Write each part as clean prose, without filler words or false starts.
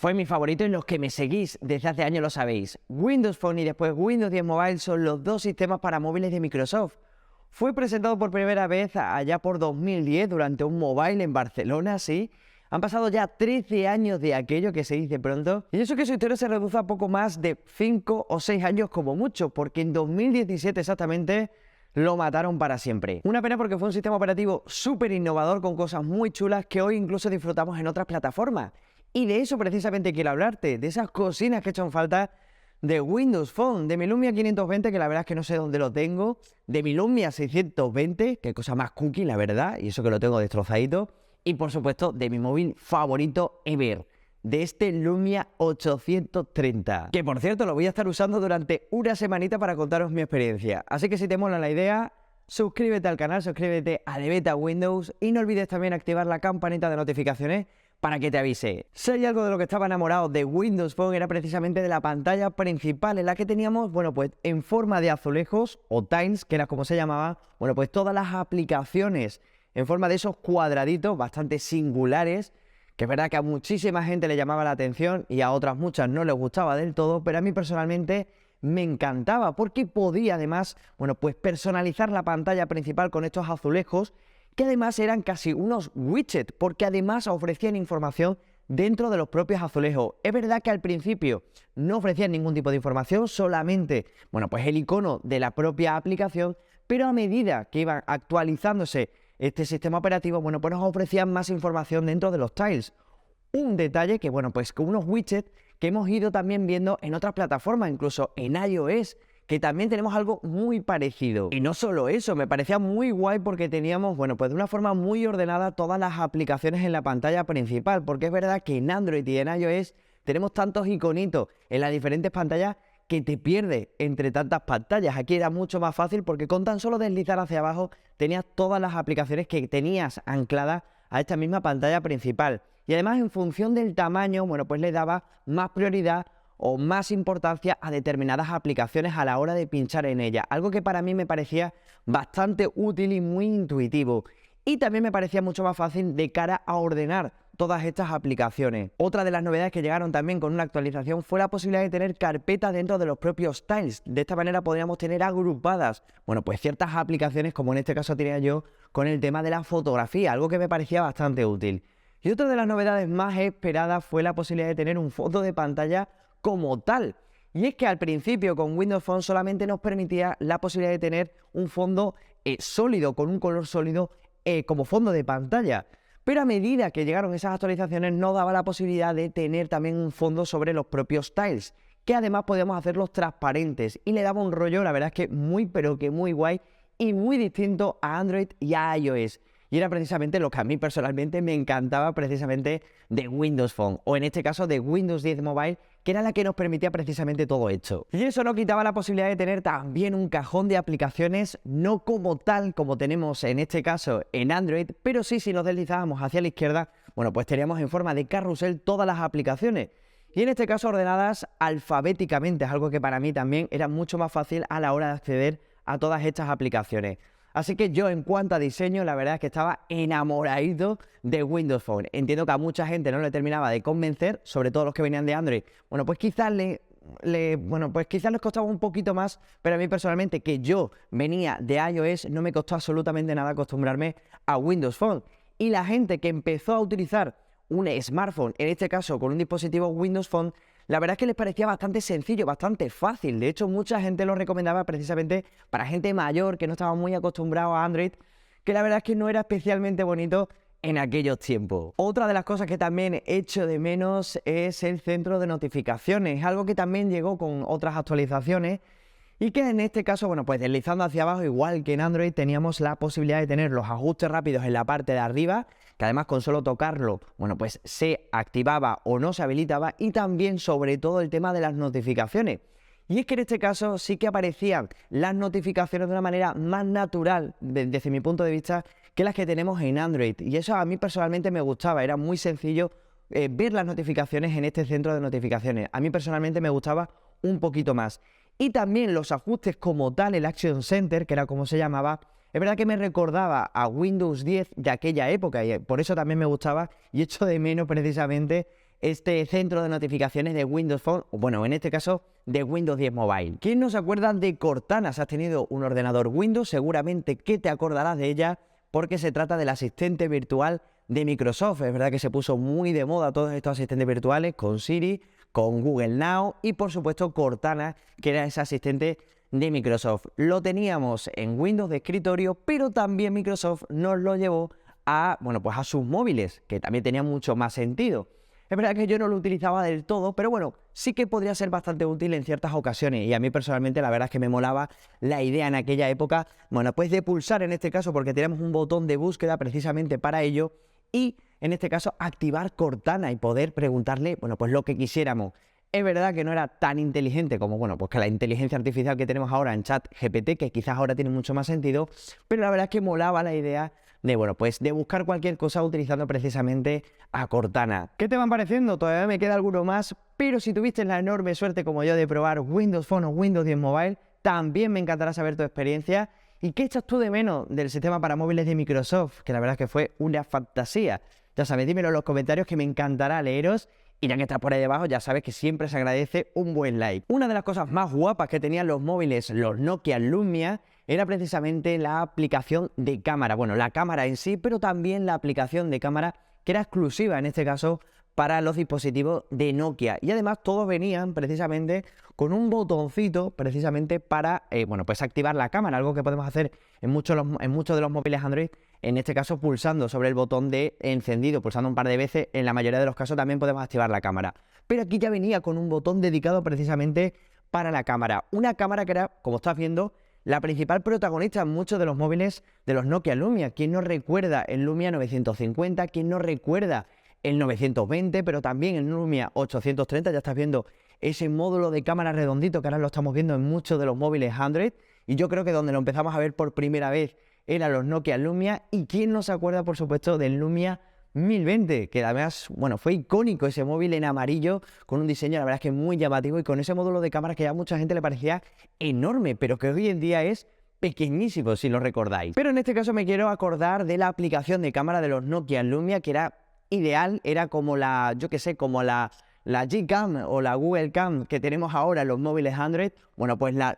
Fue mi favorito y los que me seguís desde hace años lo sabéis. Windows Phone y después Windows 10 Mobile son los dos sistemas para móviles de Microsoft. Fue presentado por primera vez allá por 2010 durante un mobile en Barcelona, sí. Han pasado ya 13 años de aquello, que se dice pronto, y eso que su historia se reduce a poco más de 5 o 6 años como mucho, porque en 2017 exactamente lo mataron para siempre. Una pena porque fue un sistema operativo súper innovador con cosas muy chulas que hoy incluso disfrutamos en otras plataformas. Y de eso precisamente quiero hablarte, de esas cocinas que echan falta de Windows Phone, de mi Lumia 520, que la verdad es que no sé dónde lo tengo, de mi Lumia 620, que cosa más cookie, la verdad, y eso que lo tengo destrozadito, y por supuesto de mi móvil favorito ever, de este Lumia 830, que por cierto lo voy a estar usando durante una semanita para contaros mi experiencia. Así que si te mola la idea, suscríbete al canal, suscríbete a De Beta Windows y no olvides también activar la campanita de notificaciones para que te avise. Si hay algo de lo que estaba enamorado de Windows Phone era precisamente de la pantalla principal en la que teníamos, bueno, pues en forma de azulejos o tiles, que era como se llamaba, bueno, pues todas las aplicaciones en forma de esos cuadraditos bastante singulares, que es verdad que a muchísima gente le llamaba la atención y a otras muchas no les gustaba del todo, pero a mí personalmente me encantaba porque podía además, bueno, pues personalizar la pantalla principal con estos azulejos, que además eran casi unos widgets, porque además ofrecían información dentro de los propios azulejos. Es verdad que al principio no ofrecían ningún tipo de información, solamente, bueno, pues el icono de la propia aplicación, pero a medida que iban actualizándose este sistema operativo, bueno, pues nos ofrecían más información dentro de los tiles. Un detalle que, bueno, pues con unos widgets que hemos ido también viendo en otras plataformas, incluso en iOS, que también tenemos algo muy parecido. Y no solo eso, me parecía muy guay porque teníamos, bueno, pues de una forma muy ordenada todas las aplicaciones en la pantalla principal, porque es verdad que en Android y en iOS tenemos tantos iconitos en las diferentes pantallas que te pierdes entre tantas pantallas. Aquí era mucho más fácil porque con tan solo deslizar hacia abajo tenías todas las aplicaciones que tenías ancladas a esta misma pantalla principal. Y además en función del tamaño, bueno, pues le daba más prioridad o más importancia a determinadas aplicaciones a la hora de pinchar en ellas, algo que para mí me parecía bastante útil y muy intuitivo. Y también me parecía mucho más fácil de cara a ordenar todas estas aplicaciones. Otra de las novedades que llegaron también con una actualización fue la posibilidad de tener carpetas dentro de los propios tiles. De esta manera podríamos tener agrupadas, bueno, pues ciertas aplicaciones, como en este caso tenía yo con el tema de la fotografía, algo que me parecía bastante útil. Y otra de las novedades más esperadas fue la posibilidad de tener un fondo de pantalla como tal. Y es que al principio con Windows Phone solamente nos permitía la posibilidad de tener un fondo sólido, con un color sólido como fondo de pantalla. Pero a medida que llegaron esas actualizaciones nos daba la posibilidad de tener también un fondo sobre los propios tiles, que además podíamos hacerlos transparentes y le daba un rollo, la verdad es que muy pero que muy guay y muy distinto a Android y a iOS. Y era precisamente lo que a mí personalmente me encantaba precisamente de Windows Phone, o en este caso de Windows 10 Mobile, que era la que nos permitía precisamente todo esto. Y eso no quitaba la posibilidad de tener también un cajón de aplicaciones, no como tal como tenemos en este caso en Android, pero sí, si nos deslizábamos hacia la izquierda, bueno, pues teníamos en forma de carrusel todas las aplicaciones. Y en este caso ordenadas alfabéticamente, es algo que para mí también era mucho más fácil a la hora de acceder a todas estas aplicaciones. Así que yo en cuanto a diseño, la verdad es que estaba enamoradito de Windows Phone. Entiendo que a mucha gente no le terminaba de convencer, sobre todo los que venían de Android. Bueno, pues quizás les costaba un poquito más, pero a mí personalmente, que yo venía de iOS, no me costó absolutamente nada acostumbrarme a Windows Phone. Y la gente que empezó a utilizar un smartphone, en este caso con un dispositivo Windows Phone, la verdad es que les parecía bastante sencillo, bastante fácil. De hecho, mucha gente lo recomendaba precisamente para gente mayor que no estaba muy acostumbrado a Android, que la verdad es que no era especialmente bonito en aquellos tiempos. Otra de las cosas que también echo de menos es el centro de notificaciones, algo que también llegó con otras actualizaciones y que en este caso, bueno, pues deslizando hacia abajo, igual que en Android, teníamos la posibilidad de tener los ajustes rápidos en la parte de arriba, que además con solo tocarlo, bueno, pues se activaba o no se habilitaba, y también sobre todo el tema de las notificaciones. Y es que en este caso sí que aparecían las notificaciones de una manera más natural, desde mi punto de vista, que las que tenemos en Android. Y eso a mí personalmente me gustaba, era muy sencillo ver las notificaciones en este centro de notificaciones. A mí personalmente me gustaba un poquito más. Y también los ajustes como tal, el Action Center, que era como se llamaba, es verdad que me recordaba a Windows 10 de aquella época y por eso también me gustaba y echo de menos precisamente este centro de notificaciones de Windows Phone, o bueno, en este caso de Windows 10 Mobile. ¿Quién no se acuerda de Cortana? Si has tenido un ordenador Windows, seguramente que te acordarás de ella porque se trata del asistente virtual de Microsoft. Es verdad que se puso muy de moda todos estos asistentes virtuales con Siri, con Google Now y por supuesto Cortana, que era ese asistente de Microsoft. Lo teníamos en Windows de escritorio, pero también Microsoft nos lo llevó a, bueno, pues a sus móviles, que también tenía mucho más sentido. Es verdad que yo no lo utilizaba del todo, pero bueno, sí que podría ser bastante útil en ciertas ocasiones y a mí personalmente la verdad es que me molaba la idea en aquella época, bueno, pues de pulsar en este caso porque teníamos un botón de búsqueda precisamente para ello y en este caso activar Cortana y poder preguntarle, bueno, pues lo que quisiéramos. Es verdad que no era tan inteligente como, bueno, pues que la inteligencia artificial que tenemos ahora en ChatGPT, que quizás ahora tiene mucho más sentido, pero la verdad es que molaba la idea de, bueno, pues de buscar cualquier cosa utilizando precisamente a Cortana. ¿Qué te van pareciendo? Todavía me queda alguno más, pero si tuviste la enorme suerte como yo de probar Windows Phone o Windows 10 Mobile, también me encantará saber tu experiencia. ¿Y qué echas tú de menos del sistema para móviles de Microsoft? Que la verdad es que fue una fantasía. Ya sabes, dímelo en los comentarios que me encantará leeros. Y ya que estás por ahí debajo, ya sabes que siempre se agradece un buen like. Una de las cosas más guapas que tenían los móviles, los Nokia Lumia, era precisamente la aplicación de cámara. Bueno, la cámara en sí, pero también la aplicación de cámara que era exclusiva en este caso para los dispositivos de Nokia. Y además todos venían precisamente con un botoncito precisamente para, bueno, pues activar la cámara, algo que podemos hacer en muchos de los móviles Android. En este caso pulsando sobre el botón de encendido, pulsando un par de veces, en la mayoría de los casos también podemos activar la cámara. Pero aquí ya venía con un botón dedicado precisamente para la cámara. Una cámara que era, como estás viendo, la principal protagonista en muchos de los móviles de los Nokia Lumia. ¿Quién no recuerda el Lumia 950? ¿Quién no recuerda el 920? Pero también el Lumia 830, ya estás viendo ese módulo de cámara redondito que ahora lo estamos viendo en muchos de los móviles Android. Y yo creo que donde lo empezamos a ver por primera vez eran los Nokia Lumia, y quién no se acuerda por supuesto del Lumia 1020, que además, bueno, fue icónico ese móvil en amarillo con un diseño la verdad es que muy llamativo y con ese módulo de cámara que ya a mucha gente le parecía enorme, pero que hoy en día es pequeñísimo si lo recordáis. Pero en este caso me quiero acordar de la aplicación de cámara de los Nokia Lumia, que era ideal, era como la, yo que sé, como la Gcam o la Google Cam que tenemos ahora en los móviles Android. Bueno, pues la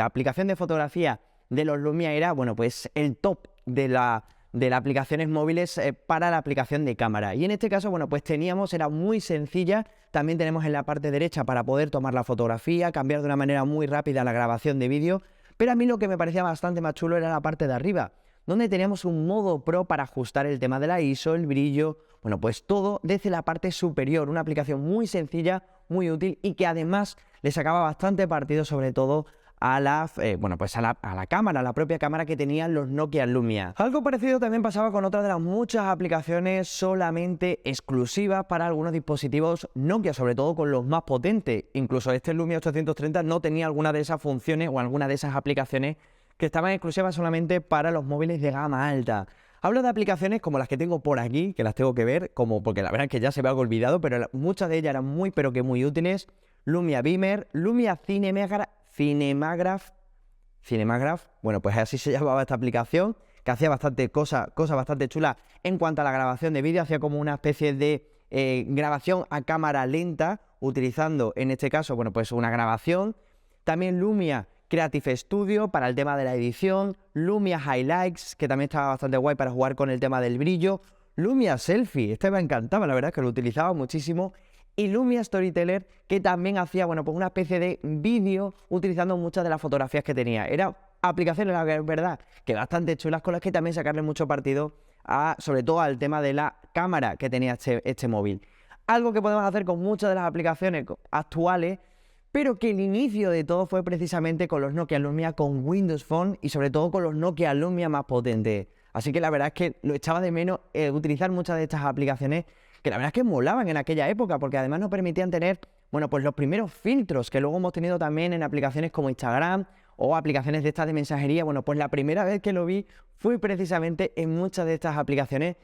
aplicación de fotografía de los Lumia era, bueno, pues el top de las aplicaciones móviles para la aplicación de cámara. Y en este caso, bueno, pues era muy sencilla. También tenemos en la parte derecha para poder tomar la fotografía, cambiar de una manera muy rápida la grabación de vídeo. Pero a mí lo que me parecía bastante más chulo era la parte de arriba, donde teníamos un modo Pro para ajustar el tema de la ISO, el brillo, bueno, pues todo desde la parte superior. Una aplicación muy sencilla, muy útil y que además le sacaba bastante partido sobre todo a la cámara, a la propia cámara que tenían los Nokia Lumia. Algo parecido también pasaba con otra de las muchas aplicaciones solamente exclusivas para algunos dispositivos Nokia, sobre todo con los más potentes. Incluso este Lumia 830 no tenía alguna de esas funciones o alguna de esas aplicaciones que estaban exclusivas solamente para los móviles de gama alta. Hablo de aplicaciones como las que tengo por aquí, que las tengo que ver, porque la verdad es que ya se me ha olvidado, pero muchas de ellas eran muy útiles. Lumia Beamer, Lumia Cinemagraph, bueno, pues así se llamaba esta aplicación, que hacía cosas bastante chulas en cuanto a la grabación de vídeo. Hacía como una especie de grabación a cámara lenta, utilizando en este caso, bueno, pues una grabación. También Lumia Creative Studio para el tema de la edición, Lumia Highlights, que también estaba bastante guay para jugar con el tema del brillo, Lumia Selfie, este me encantaba, la verdad es que lo utilizaba muchísimo, y Lumia Storyteller, que también hacía, bueno, pues una especie de vídeo utilizando muchas de las fotografías que tenía. Era aplicaciones, la verdad, que bastante chulas, con las que también sacarle mucho partido sobre todo al tema de la cámara que tenía este móvil. Algo que podemos hacer con muchas de las aplicaciones actuales, pero que el inicio de todo fue precisamente con los Nokia Lumia, con Windows Phone y sobre todo con los Nokia Lumia más potentes. Así que la verdad es que lo echaba de menos utilizar muchas de estas aplicaciones que la verdad es que molaban en aquella época, porque además nos permitían tener, bueno, pues los primeros filtros que luego hemos tenido también en aplicaciones como Instagram o aplicaciones de estas de mensajería. Bueno, pues la primera vez que lo vi fue precisamente en muchas de estas aplicaciones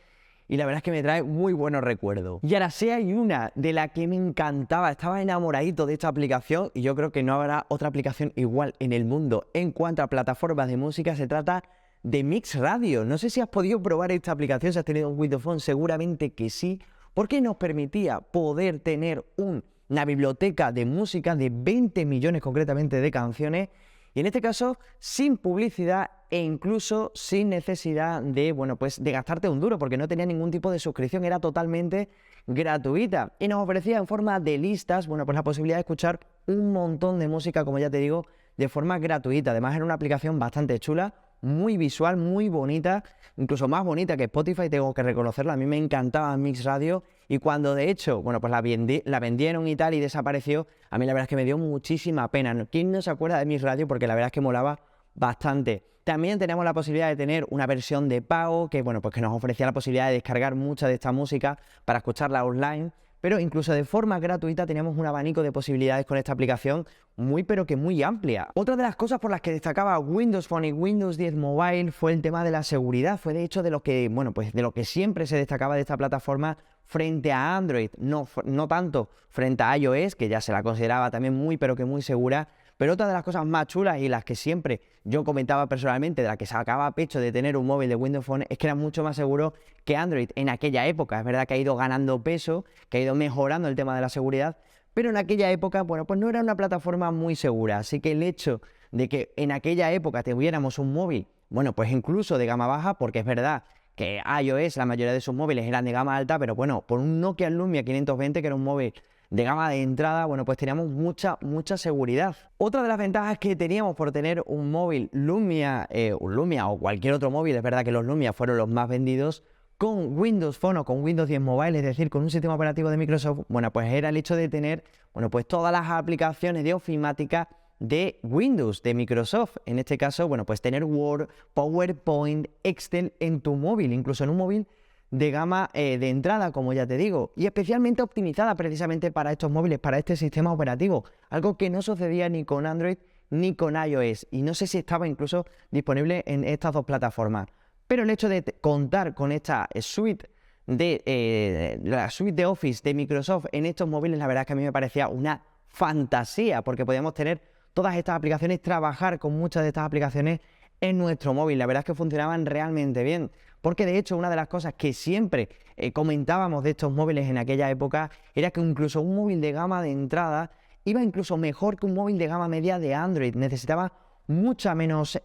y la verdad es que me trae muy buenos recuerdos. Y ahora sí hay una de la que me encantaba, estaba enamoradito de esta aplicación y yo creo que no habrá otra aplicación igual en el mundo en cuanto a plataformas de música. Se trata de Mix Radio. No sé si has podido probar esta aplicación, si has tenido un Windows Phone, seguramente que sí, porque nos permitía poder tener una biblioteca de música de 20 millones concretamente de canciones, y en este caso sin publicidad e incluso sin necesidad de, bueno, pues de gastarte un duro, porque no tenía ningún tipo de suscripción, era totalmente gratuita y nos ofrecía en forma de listas, bueno, pues la posibilidad de escuchar un montón de música, como ya te digo, de forma gratuita. Además era una aplicación bastante chula, muy visual, muy bonita, incluso más bonita que Spotify, tengo que reconocerlo. A mí me encantaba Mix Radio y cuando de hecho, bueno, pues la vendieron y tal y desapareció, a mí la verdad es que me dio muchísima pena. ¿Quién no se acuerda de Mix Radio? Porque la verdad es que molaba bastante. También tenemos la posibilidad de tener una versión de pago que, bueno, pues que nos ofrecía la posibilidad de descargar mucha de esta música para escucharla online, pero incluso de forma gratuita teníamos un abanico de posibilidades con esta aplicación muy pero que muy amplia. Otra de las cosas por las que destacaba Windows Phone y Windows 10 Mobile fue el tema de la seguridad. Fue de hecho de lo que, bueno, pues de lo que siempre se destacaba de esta plataforma frente a Android, no tanto frente a iOS, que ya se la consideraba también muy pero que muy segura. Pero otra de las cosas más chulas y las que siempre yo comentaba personalmente, de la que sacaba pecho de tener un móvil de Windows Phone, es que era mucho más seguro que Android en aquella época. Es verdad que ha ido ganando peso, que ha ido mejorando el tema de la seguridad, pero en aquella época, bueno, pues no era una plataforma muy segura. Así que el hecho de que en aquella época tuviéramos un móvil, bueno, pues incluso de gama baja, porque es verdad que iOS, la mayoría de sus móviles eran de gama alta, pero bueno, por un Nokia Lumia 520, que era un móvil de gama de entrada, bueno, pues teníamos mucha seguridad. Otra de las ventajas que teníamos por tener un móvil Lumia, o cualquier otro móvil, es verdad que los Lumia fueron los más vendidos, con Windows Phone o con Windows 10 Mobile, es decir, con un sistema operativo de Microsoft, bueno, pues era el hecho de tener, bueno, pues todas las aplicaciones de ofimática de Windows, de Microsoft. En este caso, bueno, pues tener Word, PowerPoint, Excel en tu móvil, incluso en un móvil de gama de entrada, como ya te digo, y especialmente optimizada precisamente para estos móviles, para este sistema operativo, algo que no sucedía ni con Android ni con iOS, y no sé si estaba incluso disponible en estas dos plataformas. Pero el hecho de contar con esta suite la suite de Office de Microsoft en estos móviles, la verdad es que a mí me parecía una fantasía, porque podíamos tener todas estas aplicaciones, trabajar con muchas de estas aplicaciones en nuestro móvil. La verdad es que funcionaban realmente bien, porque de hecho una de las cosas que siempre comentábamos de estos móviles en aquella época era que incluso un móvil de gama de entrada iba incluso mejor que un móvil de gama media de Android. Necesitaba mucha menos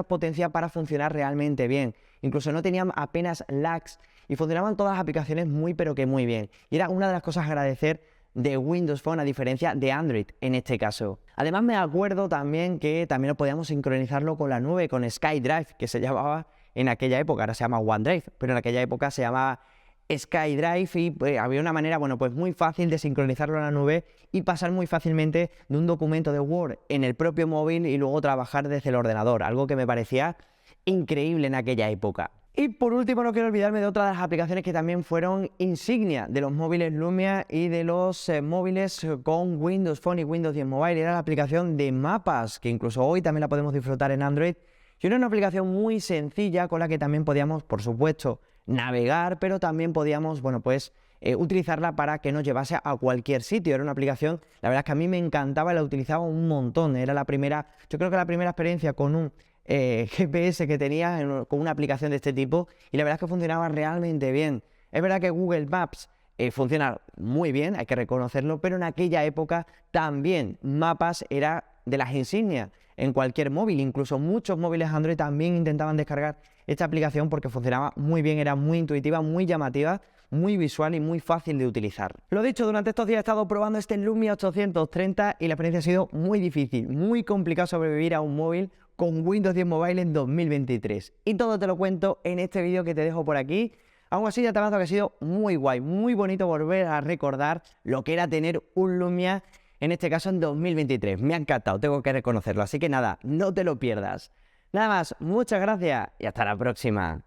potencia para funcionar realmente bien. Incluso no tenían apenas lags y funcionaban todas las aplicaciones muy pero que muy bien. Y era una de las cosas a agradecer de Windows Phone a diferencia de Android en este caso. Además me acuerdo también que también lo podíamos sincronizarlo con la nube, con SkyDrive, que se llamaba en aquella época, ahora se llama OneDrive, pero en aquella época se llamaba SkyDrive y pues, había una manera, bueno, pues muy fácil de sincronizarlo a la nube y pasar muy fácilmente de un documento de Word en el propio móvil y luego trabajar desde el ordenador, algo que me parecía increíble en aquella época. Y por último no quiero olvidarme de otra de las aplicaciones que también fueron insignia de los móviles Lumia y de los móviles con Windows Phone y Windows 10 Mobile. Era la aplicación de mapas, que incluso hoy también la podemos disfrutar en Android. Y era una aplicación muy sencilla con la que también podíamos, por supuesto, navegar, pero también podíamos, bueno, pues utilizarla para que nos llevase a cualquier sitio. Era una aplicación, la verdad es que a mí me encantaba y la utilizaba un montón. Era la primera, yo creo que la primera experiencia con un GPS que tenía con una aplicación de este tipo y la verdad es que funcionaba realmente bien. Es verdad que Google Maps funciona muy bien, hay que reconocerlo, pero en aquella época también Mapas era de las insignias en cualquier móvil, incluso muchos móviles Android también intentaban descargar esta aplicación porque funcionaba muy bien, era muy intuitiva, muy llamativa, muy visual y muy fácil de utilizar. Lo dicho, durante estos días he estado probando este Lumia 830 y la experiencia ha sido muy difícil, muy complicado sobrevivir a un móvil con Windows 10 Mobile en 2023. Y todo te lo cuento en este vídeo que te dejo por aquí. Aún así ya te avanzo que ha sido muy guay, muy bonito volver a recordar lo que era tener un Lumia, en este caso en 2023. Me ha encantado, tengo que reconocerlo. Así que nada, no te lo pierdas. Nada más, muchas gracias y hasta la próxima.